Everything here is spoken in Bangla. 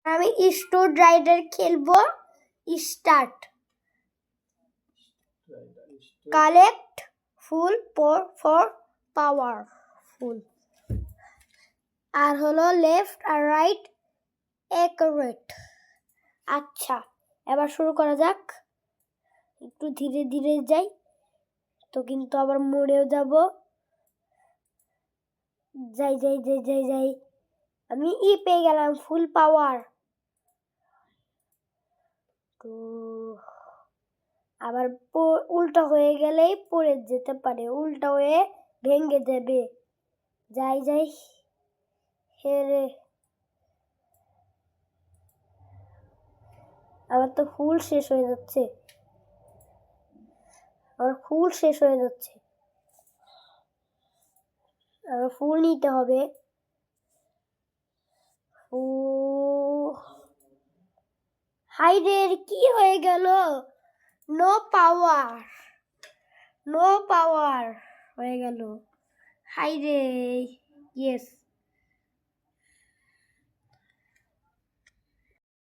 আমি স্টোর রাইডার খেলবো। Start. Collect full for power full. আর হলো লেফট আর রাইট অ্যাকুরেট। আচ্ছা, এবার শুরু করা যাক। একটু ধীরে ধীরে যাই তো, কিন্তু আবার মরেও যাব। যাই যাই যাই যাই যাই, আমি পেয়ে গেলাম ফুল পাওয়ার। তো আবার উল্টা হয়ে গেলেই পড়ে যেতে পারে, উল্টা হয়ে ভেঙে যাবে। যাই যাই, হেরে আমার তো ফুল শেষ হয়ে যাচ্ছে। আমার ফুল নিতে হবে। হাইডের কি হয়ে গেল? নো পাওয়ার হয়ে গেল। হাইরে, ইয়েস।